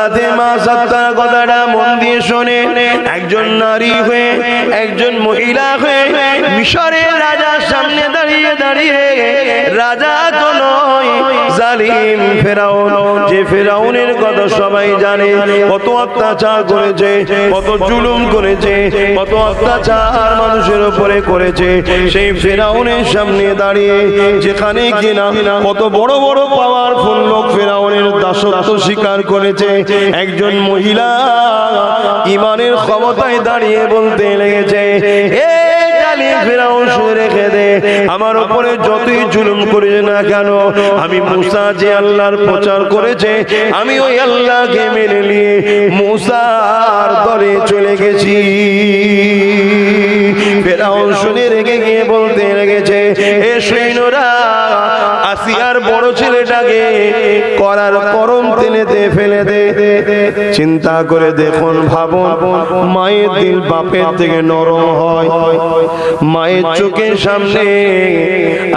হযরতে মা সাত্তার কথাটা মন দিয়ে শুনে একজন নারী হয়ে একজন মহিলা হয়ে মিশরের রাজার সামনে দাঁড়িয়ে দাঁড়িয়ে রাজা তো নয় জালিম ফেরাউন, যে ফেরাউনের কথা সবাই জানে, কত অত্যাচার করেছে, কত জুলুম করেছে, কত অত্যাচার মানুষের উপরে করেছে, সেই ফেরাউনের সামনে দাঁড়িয়ে যেখানে কিনা কত বড় বড় পাওয়ারফুল লোক ফেরাউনের দাসত্ব স্বীকার করেছে, একজন মহিলা ঈমানের ক্ষমতায় দাঁড়িয়ে বলতে লেগেছে, এ জালিম ফেরাউন শুনে রেখে দে, আমার উপরে যতই জুলুম করিস না কেন, আমি মুসা যে আল্লাহর প্রচার করেছে আমি ওই আল্লাহকে মেনে নিয়ে মুসার দলে চলে গেছি। ফেরাউন শুনে রেগে গিয়ে বলতে লেগেছে, এ সৈন্যরা আসিয়ার বড় ছেলেটাকে করার গরম তেলেতে ফেলে দে। চিন্তা করে দেখুন, ভাবুন, মায়ের দিল বাপের থেকে নরম হয়, মায়ের চোখের সামনে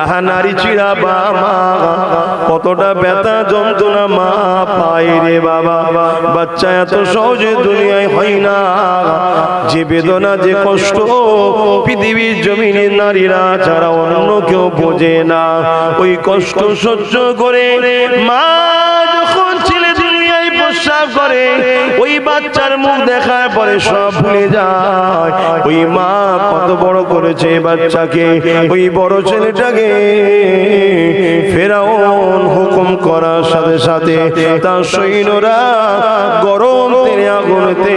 আহা নারী চিড়া বা মা কতটা ব্যথা যন্ত্রণা মা পায় রে বাবা। বাচ্চা এত সহজে দুনিয়ায় হয় না, যে বেদনা যে কষ্ট পৃথিবীর জমিনের নারীরা ছাড়া অন্য কেউ বোঝে না। ওই কষ্ট সহ্য করে মা যখন ছেলে দুনিয়ায় প্রস্রাব করে, ওই বাচ্চার মুখ দেখার পরে সব ভুলে যায় ওই মা কত বড় করেছে বাচ্চাকে, ওই বড় ছেলেটাকে। ফেরাউন হুকুম করার সাথে সাথে তার সৈন্যরা গরম তেলে আগুনেতে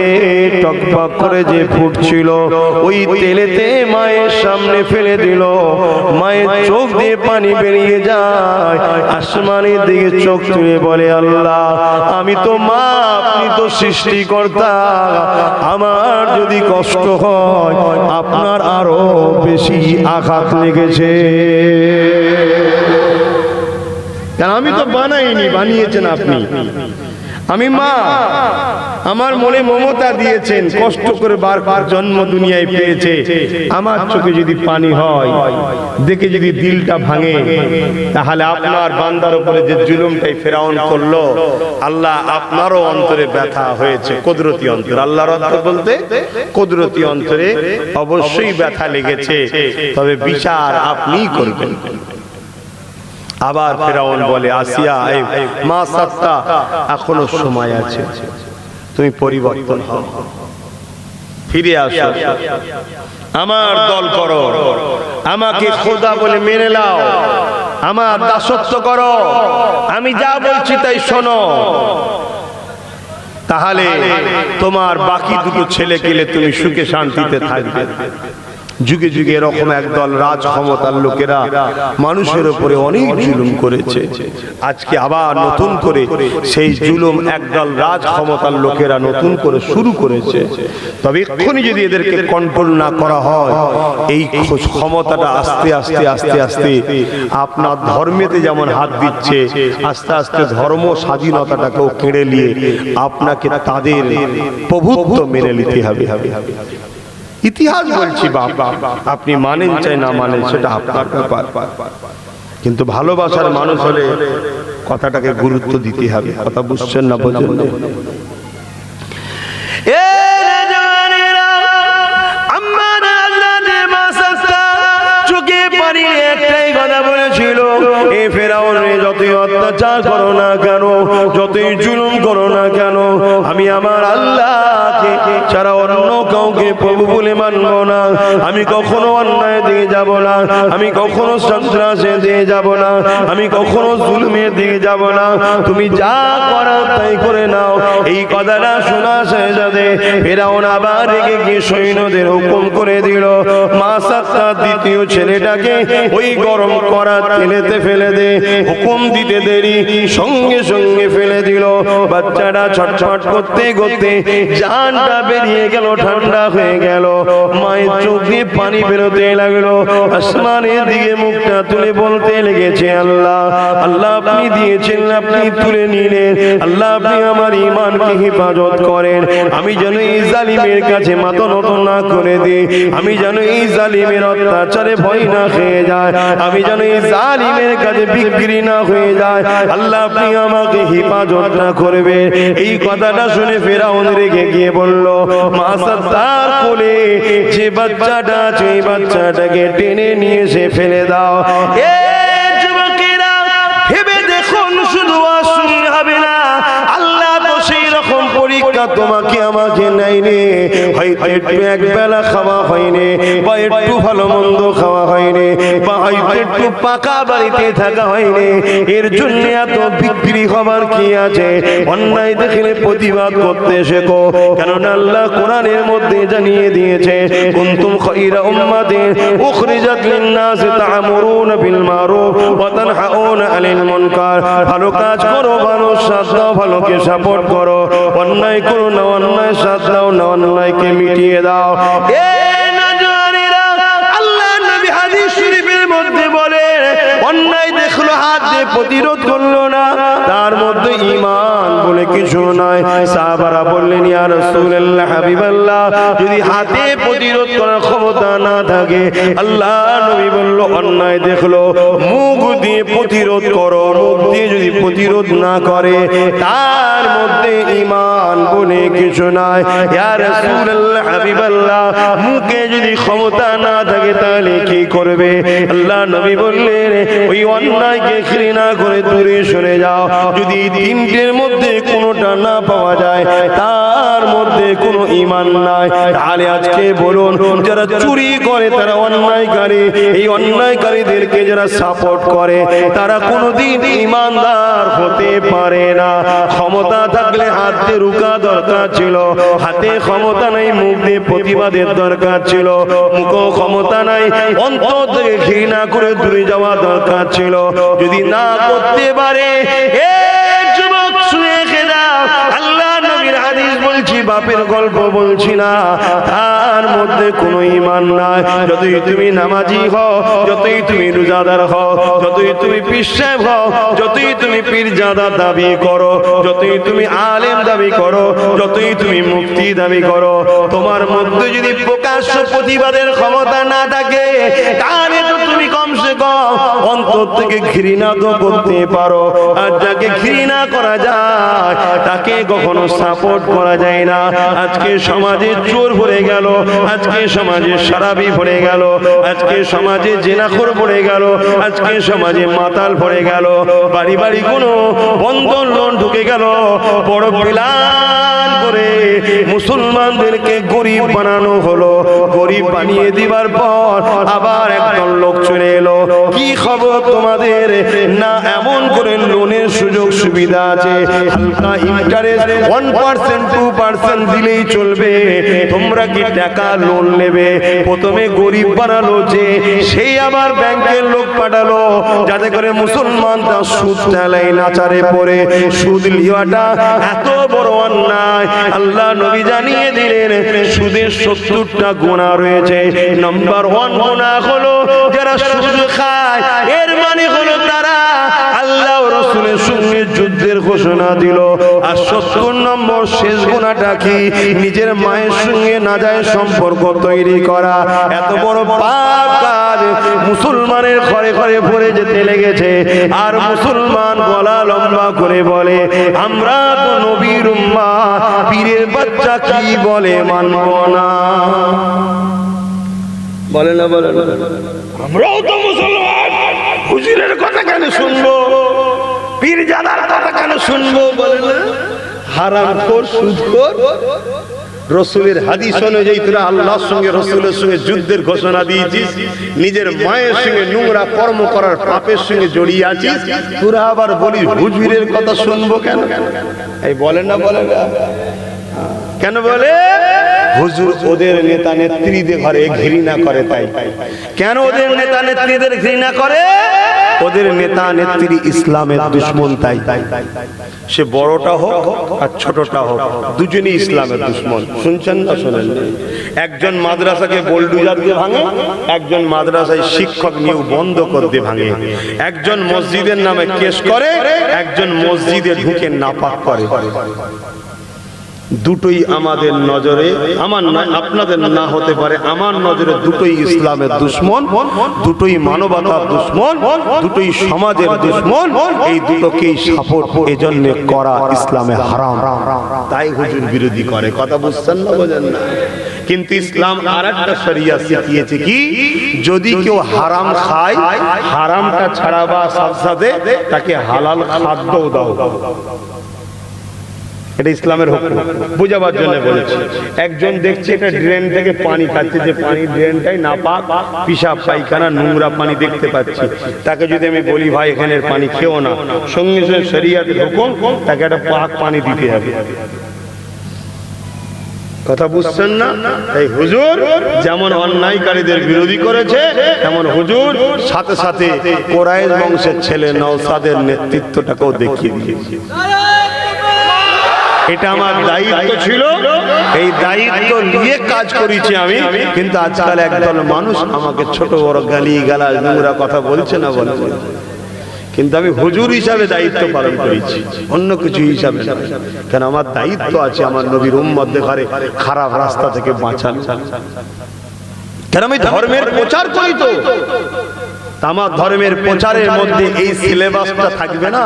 টকবক করে যে ফুটছিল ওই তেলেতে মায়ের সামনে ফেলে দিল। মায়ের চোখ দিয়ে পানি বেরিয়ে যায়, আসমানের দিকে চোখ তুলে বলে, আল্লাহ আমি তো মা, আপনি তো সৃষ্টিকর্তা, আমার যদি কষ্ট হয় আপনার আরো বেশি আঘাত লেগেছে, কারণ আমি তো বানাইনি, বানিয়েছেন আপনি। আমি মা, আমার মনে মমতা দিয়েছেন, কষ্ট করে বারবার জন্ম দুনিয়ায় পেয়েছে, আমার চোখে যদি পানি হয় দেখে যদি দিলটা ভাঙে, তাহলে আপনার বান্দার উপরে যে জুলুমটাই ফেরাউন করলো, আল্লাহ আপনারও অন্তরে ব্যথা হয়েছে, কুদরতি অন্তর। আল্লাহর অন্তর বলতে কুদরতি অন্তরে অবশ্যই ব্যথা লেগেছে, তবে বিচার আপনিই করবেন। আবার ফেরাউন বলে, আসিয়া মা সাত্তা, এখনো সময় আছে, তুমি পরিবর্তন হও, ফিরে আসো, আমার দল করো, আমাকে খোদা বলে মেনে নাও, আমার দাসত্ব করো, আমি যা বলছি তাই শোনো, তাহলে তোমার বাকি দুটো ছেলে পেলে তুমি সুখে শান্তিতে থাকবে। যুগে যুগে এরকম একদল রাজ ক্ষমতার লোকেরা মানুষের উপরে অনেক জুলুম করেছে, আজকে আবার নতুন করে সেই জুলুম একদল রাজ ক্ষমতার লোকেরা নতুন করে শুরু করেছে। তবে এক্ষুনি যদি এদেরকে কন্ট্রোল না করা হয়, এই ক্ষমতাটা আস্তে আস্তে আস্তে আস্তে আপনার ধর্মেতে যেমন হাত দিচ্ছে, আস্তে আস্তে ধর্ম স্বাধীনতাটাকেও কেড়ে নিয়ে আপনাকে তাদের প্রভুত্ব মেনে নিতে হবে। ইতিহাস বলছি বাবা, আপনি মানেন চাই না মানেন সেটা আপনার ব্যাপার, কিন্তু ভালোবাসার মানুষ হলে কথাটাকে গুরুত্ব দিতে হবে। কথা বুঝছেন না? বোঝেন না? চোখে পানি একটাই কথা বলেছিল, এ ফেরাউন যতই অত্যাচার করো না কেন, যতই জুলুম করো না কেন, আমি আমার আল্লাহকে ছাড়া অন্য কাউকে প্রভু বলে মানব না। আমি কখনো অন্যায় দিয়ে যাব না, আমি কখনো সন্ত্রাসে দিয়ে যাব না, আমি কখনো জুলুমের দিয়ে যাব না, তুমি যা করার তাই করে নাও। এই কথাটা শোনা শেষ হতে ফেরাউন আবার রেগে গিয়ে সৈন্যদের হুকুম করে দিল, মা সাত্তা দ্বিতীয় ছেলেটাকে ওই গরম করা তেলেতে ফেলে দে। হুকুম দিতে দেরি, সঙ্গে সঙ্গে ফেলে দিল। বাচ্চাটা ছটছট করতে করতে জানটা বেরিয়ে গেল, ঠান্ডা হয়ে হয়ে গেল। মায়ের চোখ দিয়ে পানি বেরোতে লাগলো, আসমানের দিকে মুখটা তুলে বলতে লেগেছে, আল্লাহ আল্লাহ আপনি দিয়েছেন, আপনি তুলে নিলেন, আল্লাহ আপনি আমার ঈমানকে হেফাজত করেন। আমি যেন এই জালিমের কাছে মাথা নত না করে দিই, আমি যেন এই জালিমের অত্যাচারে ভয় না খেয়ে যায়, আমি যেন এই জালিমের কাছে বিক্রি না হয়ে যায়। আল্লাহ আপনি আমাকে হেফাজত না করবে। এই কথাটা শুনে ফেরাউন রেগে গিয়ে বলল, মা সাদ্দার কোলে যে বাচ্চাটা আছে এই বাচ্চাটাকে টেনে নিয়ে এসে ফেলে দাও। এ যুবকেরা ভেবে দেখুন, শুধু আসুন হবে না, আল্লাহ তো সেই রকম পরীক্ষা তোমাকে আমাকে নেয়নি। হয়তো একটু এক বেলা খাওয়া হয়নি, বা একটু ভালো মন্দ খাওয়া হয়নি, বা হয়তো একটু পাকা বাড়িতে থাকা হয়নি, এর জন্য এত বিক্রি হবার কি আছে? অন্যায় দেখলে প্রতিবাদ করতে শেখো, কেননা আল্লাহ কোরআনের মধ্যে জানিয়ে দিয়েছে, কুনতুম খায়রা উম্মাতিন উখরিজাত লিন-নাস তা'মুরুনা বিল মারুফ ওয়া তানহাউনা আনিল মুনকার। ভালো কাজ করো, ভালো সাথ দাও, ভালোকে সাপোর্ট করো, অন্যায় করো না, অন্যায় সাথ দাও না, অন্যায়কে মিটিয়ে দাও। এ নজওয়ানেরা, আল্লাহ নবী হাদিস শরীফের মধ্যে বলে, অন্যায় দেখলো হাত দিয়ে প্রতিরোধ করলো না, তার মধ্যে ঈমান বলে কিছু নয়। সাহাবারা বললেন, ইয়া রাসূলুল্লাহ, হাবিবাল্লাহ, যদি হাতে প্রতিরোধ করার ক্ষমতা না থাকে, আল্লাহ নবী বলল, অন্যায় দেখলো মুখ দিয়ে প্রতিরোধ করো। মুখ দিয়ে যদি প্রতিরোধ না করে, তার মধ্যে ঈমান বলে কিছু নাই। ইয়া রাসূলুল্লাহ, হাবিবাল্লাহ, মুখে যদি ক্ষমতা না থাকে তাহলে কি করবে? আল্লাহ নবী বললেন, ওই অন্যায়কে ঘৃণা করে দূরে সরে যাও। যদি তিনটের মধ্যে কোনোটা না পাওয়া যায়, তার মধ্যে কোনো ঈমান নাই। তাহলে আজকে বলুন, যারা চুরি করে তারা অন্যায়কারী, এই অন্যায়কারীদেরকে যারা সাপোর্ট করে তারা কোনোদিন ঈমানদার হতে পারে না। ক্ষমতা থাকলে হাত দিয়ে রুকা দরকার ছিল, হাতে ক্ষমতা নাই, মুখ দিয়ে প্রতিবাদের দরকার ছিল। মুখও ক্ষমতা নাই, অন্তর থেকে ঘৃণা করে দূরে যাওয়া দরকার ছিল। যদি না করতে পারে, এ যুবক শুনে খেদা, আল্লাহ নবীর হাদিস বলছি, বাপের গল্প বলছি না, তার মধ্যে কোনো ঈমান নাই। যতই তুমি নামাজি হও, যতই তুমি রোজাদার হও, যতই তুমি পীর সাহেব হও, যতই তুমি পীরজাদা দাবি করো, যতই তুমি আলেম দাবি করো, যতই তুমি মুফতি দাবি করো, তোমার মধ্যে যদি প্রকাশ্য প্রতিবাদের ক্ষমতা না থাকে, তাহলে তো তুমি কমসে কম অন্তর থেকে ঘৃণা তো করতে পারো। আর যাকে ঘৃণা করা যায় তাকে কখনো সাপোর্ট করা যায় না। আজকে সমাজে চোর ভরে গেল, আজকে সমাজে শরাবি ভরে গেল, আজকে সমাজে জেনাখোর ভরে গেল, আজকে সমাজে মাতাল ভরে গেল, বাড়ি বাড়ি কোনো বন্ধন লোন ঢুকে গেল। বড় প্ল্যান করে মুসলমানদেরকে গরিব বানানো হলো। গরিব বানিয়ে দিবার পর আবার একদল লোক চলে এলো, কি খবর তোমাদের? না, এমন করে লোনের সুযোগ সুবিধা আছে, হালকা ইন্টারেস্ট 1% 2% দিলেই চলবে, তোমরা কি টাকা লোন নেবে? প্রথমে গরিব বানালো, যে সেই আবার ব্যাংকের লোক পাঠালো যাতে করে মুসলমানরা সুদ ঠেলায় নাচারে পড়ে। সুদ লিওয়াটা এত বড় অন্যায়। আল্লাহ নবী জানিয়ে দিলেন, সুদের 70টা গুনাহ রয়েছে। নাম্বার 1 গুনাহ হলো যারা সুদ খায়, এর মানে হলো তারা আল্লাহ ও রাসূলের সঙ্গে যুদ্ধের ঘোষণা দিল। আর 70 নম্বর শেষ গুনাহটা কি? নিজের মায়ের সঙ্গে নাজায়েজ সম্পর্ক তৈরি করা। এত বড় পাপ কাজ মুসলমানের ঘরে ঘরে ভরে যেতে লেগেছে। আর মুসলমান গলা লম্বা করে বলে, আমরা তো নবীর উম্মাহ, পীরের বাচ্চা কি বলে মানব না। বলে না, বলে না, আমরাও তো মুসলমান, হুজুরের কথা কেন শুনবো, পীরজাদার কথা কেন শুনবো? বলে না, হারামখোর, সুদখোর। রাসূলের হাদিস অনুযায়ী তোরা আল্লাহর সঙ্গে রাসূলের সঙ্গে যুদ্ধের ঘোষণা দিয়েছিস, নিজের মায়ের সঙ্গে নোংরা কর্ম করার পাপের সঙ্গে জড়িয়ে আছিস, তোরা আবার বলিস হুজুরের কথা শুনবো কেন? এই বলে না, বলে না, কেন বলে? হুজুর ওদের নেতা নেত্রীদের ঘরে ঘৃণা করে, তাই। কেন ওদের নেতা নেত্রীদের ঘৃণা করে? ওদের নেতা নেত্রী ইসলামের দুশমন। তাই সে বড়টা হোক আর ছোটটা হোক, দুজনই ইসলামের দুশমন। শুনছেন না শোনেন? একজন মাদ্রাসাকে বোলডুজার দিয়ে ভাঙে, একজন মাদ্রাসায় শিক্ষক নিয়োগ বন্ধ করতে ভাঙে, একজন মসজিদের নামে কেস করে, একজন মসজিদে ঢুকে নাপাক করে। দুটোই আমাদের নজরে, আমার আপনাদের না হতে পারে, আমার নজরে দুটোই ইসলামের দুশমন, দুটোই মানবতার দুশমন, দুটোই সমাজের দুশমন। এই দুটোকেই সাপোর্ট এজন্য করা ইসলামে হারাম, তাই হুজুর বিরোধী করে। কথা বুঝছেন না? বোঝেন না? কিন্তু ইসলাম আরেকটা শরিয়াত শিখিয়েছে কি, যদি কেউ হারাম খায়, হারামটা ছাড়াবা সাথে সাথে তাকে হালাল খাদ্যও দাও। এটা ইসলামের হুকুম, বুঝাবার জন্য বলেছি। একজন দেখছে এটা ড্রেন থেকে পানি খাচ্ছে, যে পানি ড্রেনটাই নাপাক, পিশাব পায়খানা নোংরা পানি দেখতে পাচ্ছি, তাকে যদি আমি বলি ভাই এখানের পানি খেও না, সঙ্গে সঙ্গে শরিয়াতের হুকুম তাকে একটা পাক পানি দিতে হবে। কথা বুঝছেন না? এই হুজুর যেমন অন্যায়কারীদের বিরোধী করেছে, তেমন হুজুর সাথে সাথে কোরাইশ বংশের ছেলে নওশাদের নেতৃত্বটাকেও দেখিয়ে দিয়েছে। এটা আমার দায়িত্ব ছিল, এই দায়িত্ব নিয়ে কাজ করেছি আমি। কিন্তু আজকাল একদল মানুষ আমাকে ছোট বড় গালি গালাজ নোংরা কথা বলছে না, বলছে, কিন্তু আমি হুজুর হিসাবে দায়িত্ব পালন করেছি, অন্য কিছু হিসাবে না। কেন আমার দায়িত্ব আছে আমার নবীর উম্মতদের ঘরে খারাপ রাস্তা থেকে বাঁচানো। কেন আমি ধর্মের প্রচার করি, তো আমার ধর্মের প্রচারের মধ্যে এই সিলেবাসটা থাকবে না?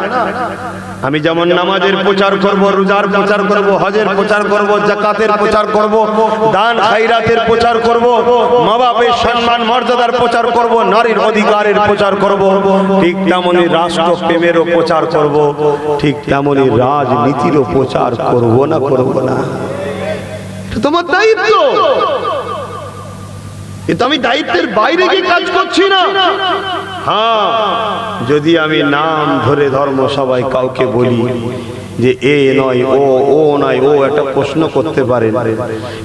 আমি যেমন নামাজের প্রচার করব, রোজার প্রচার করব, হজের প্রচার করব, যাকাতের প্রচার করব, দান খায়রাতের প্রচার করব, মা বাপের সম্মান মর্যাদার প্রচার করব, নারীর অধিকারের প্রচার করব, ঠিক তেমনি রাষ্ট্রপ্রেমেরও প্রচার করব, ঠিক তেমনি রাজনীতিরও প্রচার করব না, করব না? এটা তোমার দায়িত্ব। এটা আমি দায়িত্বের বাইরে গিয়ে কাজ করছি না। হ্যাঁ, যদি আমি নাম ধরে ধর্ম সবাই কাউকে বলি যে এ নয় ও, ও নয় ও, একটা প্রশ্ন করতে পারে,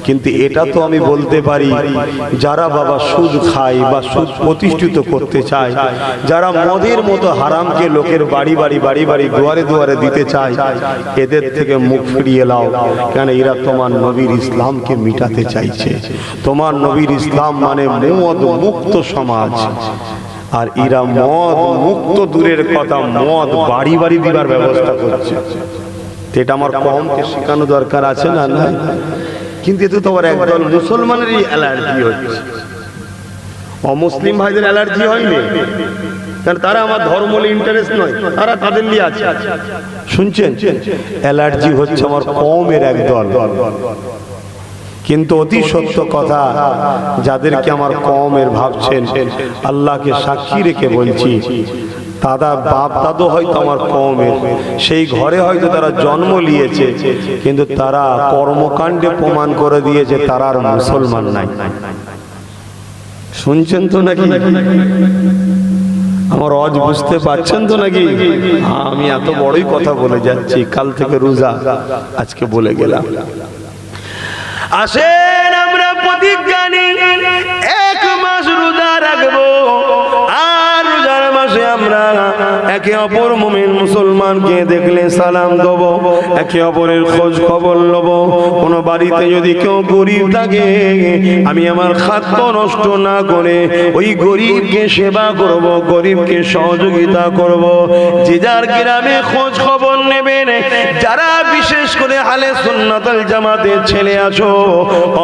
কিন্তু এটা তো আমি বলতে পারি যারা বাবা সুদ খায় বা সুদ প্রতিষ্ঠিত করতে চায়, যারা মদের মতো হারামকে লোকের বাড়ি বাড়ি বাড়ি বাড়ি দুয়ারে দুয়ারে দিতে চায়, এদের থেকে মুখ ফিরিয়ে লাও। কেন এরা তোমার নবীর ইসলামকে মিটাতে চাইছে। তোমার নবীর ইসলাম মানে মদ মুক্ত সমাজ, আর এরা মদ মুক্ত দূরের কথা, মদ বাড়ি বাড়ি দিবার ব্যবস্থা করছে। এটা আমার কমকে শেখানো দরকার আছে না? না, কিন্তু এতে তো আবার একদল মুসলমানেরই অ্যালার্জি হচ্ছে, অমুসলিম ভাইদের অ্যালার্জি হয়নি, কারণ তারা আমার ধর্ম নিয়ে ইন্টারেস্ট নয়, তারা তাদের নিয়ে আছে। শুনছেন? অ্যালার্জি হচ্ছে আমার কমের একদল। কিন্তু অতি সত্য কথা, যাদেরকে আমার কমের ভাবছেন, আল্লাহকে সাক্ষী রেখে বলছি, দাদা বাপ দাদু হয়তো আমার কমের, সেই ঘরে হয়তো তারা জন্ম নিয়েছে, কিন্তু তারা কর্মকাণ্ডে প্রমাণ করে দিয়েছে তারা আর মুসলমান নাই। শুনছেন তো নাকি? আমার আওয়াজ বুঝতে পারছেন তো নাকি? আমি এত বড়ই কথা বলে যাচ্ছি, কাল থেকে রোজা, আজকে বলে গেলাম। আসেন আমরা প্রতিজ্ঞা নিই, 1 মাস রোজা রাখবো, আর রোজার মাসে আমরা একে অপর মুমিন মুসলমানকে দেখলে সালাম দেব, একে অপরের খোঁজ খবর নেব। কোন বাড়িতে যদি কেউ গরিব থাকে, আমি আমার খাদ্য নষ্ট না করে ওই গরিবকে সেবা করব, গরিবকে সহযোগিতা করব। যে যার গ্রামে খোঁজ খবর নেবেন, যারা বিশেষ করে আহলে সুন্নাত ওয়াল জামাতের ছেলে আছো,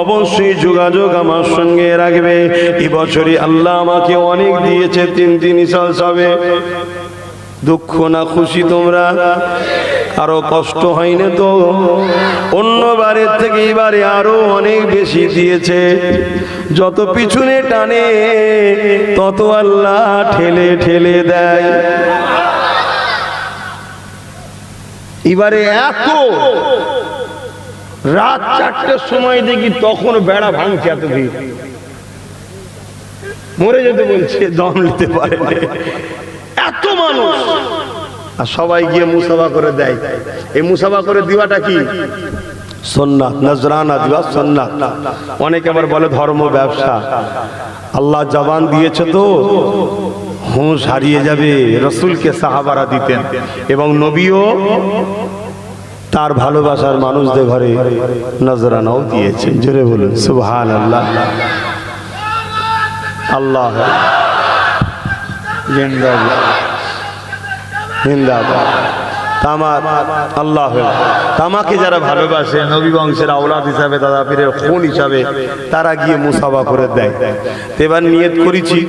অবশ্যই যোগাযোগ আমার সঙ্গে রাখবে। এই বছরই আল্লাহ আমাকে অনেক দিয়েছে, 3 সাল সবে। দুঃখ না খুশি তোমরা? আরো কষ্ট হয়নি তো? অন্যবারের থেকে এবারে আরো অনেক বেশি দিয়েছে। যত পিছনে টানে তত আল্লাহ ঠেলে ঠেলে দেয়। এবারে এত রাত 4টের সময় দেখি তখন বেড়া ভাঙছে, এত ভিড়, মরে যেতে বলছে, দম নিতে পারে না, এত মানুষ। আর সবাই গিয়ে মুসাফা করে দেয়। এই মুসাফা করে দিওয়াটা কি? সুন্নাত, নজরানা দিওয়া সুন্নাত। অনেকে আবার বলে ধর্ম ব্যবসা। আল্লাহ জবান দিয়েছে তো হুঁশ হারিয়ে যাবে। রসুলকে সাহাবারা দিতেন এবং নবীও তার ভালোবাসার মানুষদের ঘরে নজরানাও দিয়েছেন। জোরে বলুন সুবহানাল্লাহ। আল্লাহ জিন্দাবাদ জিন্দাবাদ। আল্লাহ তামাকে যারা ভালোবাসে নবী বংশের আওলাদ হিসাবে, দাদা পীরের খুন হিসাবে, তারা গিয়ে মুসাফা করে দেয়। এবার নিয়ত করেছি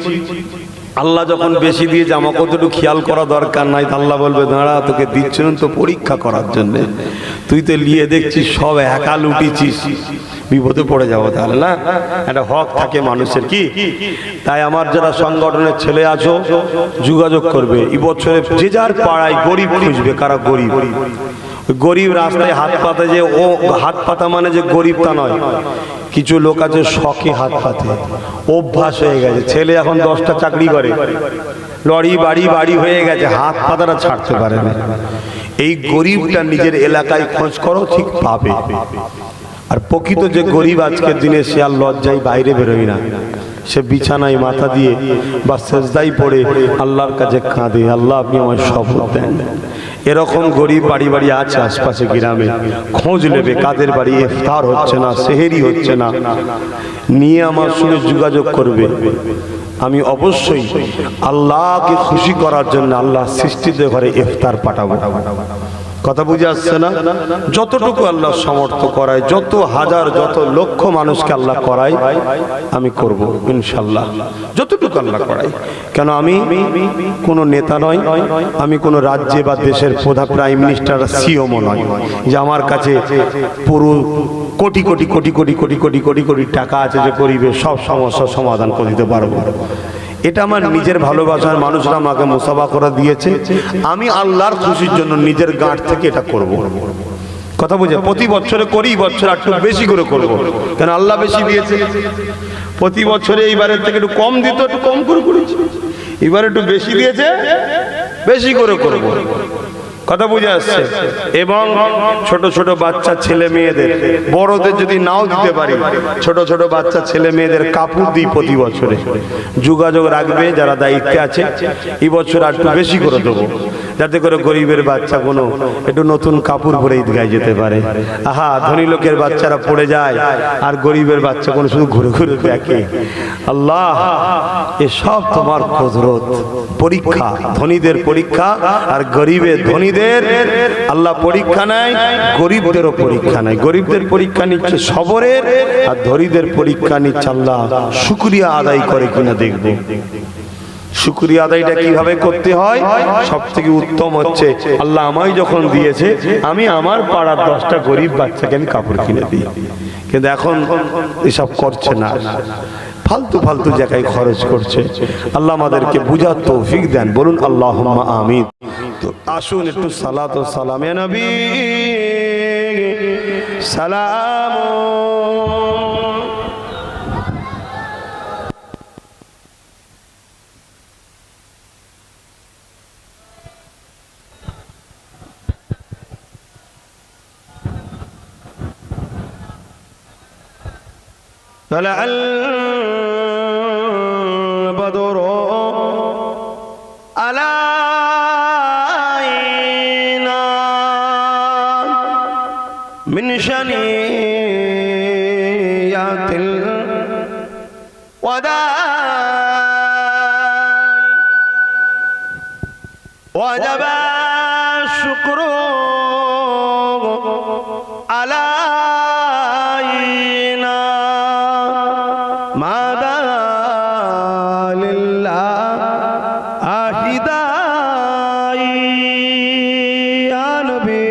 আল্লাহ যখন বেশি দিয়ে জামা কতটুকু খেয়াল করা দরকার নাই, আল্লাহ বলবে দাঁড়া তোকে দিচ্ছেন তো পরীক্ষা করার জন্য, তুই তো নিয়ে দেখছিস সব একা লুটিছিস, বিপদে পড়ে যাবো তাহলে না। একটা হক থাকে মানুষের, কি তাই আমার যারা সংগঠনের ছেলে আছো যোগাযোগ করবে। এই বছরে যে যার পাড়ায় গরিব খুঁজবে, কারা গরিব, গরিব রাস্তায় হাত পাতে, যে ও হাত পাতা মানে যে গরিব তা নয়, কিছু লোক আছে শখে হাত পাতে, অভ্যাস হয়ে গেছে। ছেলে এখন 10টা চাকরি করে, লরি বাড়ি বাড়ি হয়ে গেছে, হাত পাতাটা ছাড়তে পারে না। এই গরিবটা নিজের এলাকায় খোঁজ করো, ঠিক পাবে। আর প্রকৃত যে গরিব আজকের দিনে সে আর লজ্জায় বাইরে বেরোয় না, সে বিছানায় মাথা দিয়ে বা সেজদায় পড়ে আল্লাহর কাছে কাঁদে, আল্লাহ আপনি আমার শপথ দেন। এরকম গরিব বাড়ি বাড়ি আছে আশপাশে গ্রামে, খোঁজ নেবে কাদের বাড়ি ইফতার হচ্ছে না, সেহেরি হচ্ছে না, নিয়ে আমার সঙ্গে যোগাযোগ করবে। আমি অবশ্যই আল্লাহকে খুশি করার জন্য আল্লাহ সৃষ্টিদের ঘরে ইফতার পাঠাবো। কথা বুঝে আসছে না? যতটুকু আল্লাহ সমর্থ করায়, যত হাজার যত লক্ষ মানুষকে আল্লাহ করায় আমি করব ইনশাল্লাহ, যতটুকু আল্লাহ করায়। কেন আমি কোনো নেতা নয়, আমি কোনো রাজ্যে বা দেশের প্রধান প্রাইম মিনিস্টার সিএম নয় যে আমার কাছে পুরো কোটি কোটি কোটি কোটি কোটি কোটি কোটি কোটি টাকা আছে যে গরিবের সব সমস্যার সমাধান করে দিতে পারবো। এটা আমার নিজের ভালোবাসার মানুষরা আমাকে মুসাফা করে দিয়েছে, আমি আল্লাহর খুশির জন্য নিজের গাঁট থেকে এটা করব। কথা বুঝে প্রতি বছরে করি, বছর একটু বেশি করে করব, কেন আল্লাহ বেশি দিয়েছে। প্রতি বছরে এইবারের থেকে একটু কম দিত, একটু কম করে করেছি, এবার একটু বেশি দিয়েছে, বেশি করে করব। কথা বুঝে আসছে। এবং ছোট ছোট বাচ্চা ছেলে মেয়েদের, বড়দের যদি নাও দিতে পারি, ছোট ছোট বাচ্চা ছেলে মেয়েদের কাপড় দিই প্রতি বছরে। যোগাযোগ রাখবে যারা দায়িত্বে আছে, এই বছর আর একটু বেশি করে দেবো, যাতে করে গরিবের বাচ্চা কোনো একটু নতুন কাপড় পরে ঈদগায় যেতে পারে। আহা, ধনী লোকের বাচ্চারা পড়ে যায় আর গরিবের বাচ্চা কোনো শুধু ঘুরে ঘুরে দেখে। আল্লাহ এসব তোমার কুদরত, পরীক্ষা, ধনীদের পরীক্ষা আর গরিবের ধনীদের আল্লাহ পরীক্ষা নাই, গরিবদেরও পরীক্ষা নাই। গরিবদের পরীক্ষা নিচ্ছে সবরের, আর ধনীদের পরীক্ষা নিচ্ছে আল্লাহ শুকরিয়া আদায় করে কিনা দেখবে। শুকরিয়া আদায়টা কিভাবে করতে হয়? সব থেকে উত্তম হচ্ছে আল্লাহ আমায় যখন দিয়েছে, আমি আমার পাড়ার 10টা গরিব বাচ্চাকে আমি কাপড় কিনে দিই। কিন্তু এখন এসব করছে না, ফালতু ফালতু জায়গায় খরচ করছে। আল্লাহ আমাদেরকে বুঝার তৌফিক দেন, বলুন আল্লাহুম্মা আমিন। তো আসুন একটু সালাত ও সালামে নবী সালাম। طلع البدر علينا من شنيات الوداع وجب الشكر علينا ماذا لله أهداي يا نبي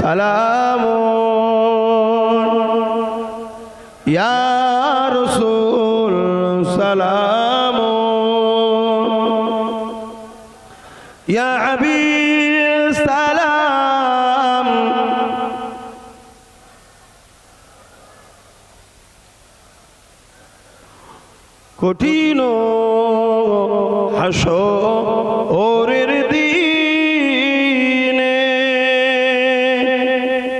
سلام يا رسول سلام يا حبيب سلام কঠিন হাসরের দিনে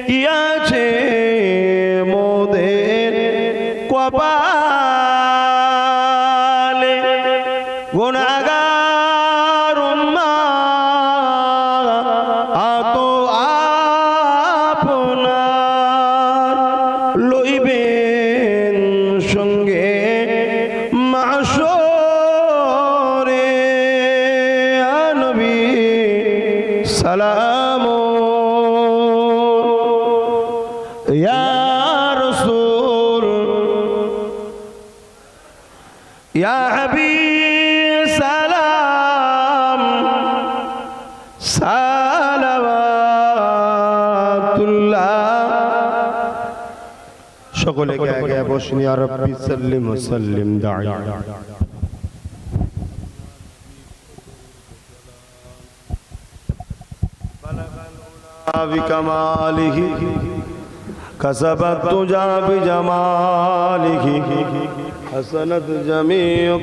কি আছে মোদের কপালে, গুনাহগার উম্মাত আতো আপনার লইবেন সঙ্গে মাহশরে নবী সালাম ইয়া রাসূল ইয়া হাবিব সালাম সালাওয়াতুল্লাহ সকলে গে বসনি ইয়া রাব্বি সাল্লিম ওয়া সাল্লিম দাঈ بكماله كسبت تجا بجماله حسنت جميع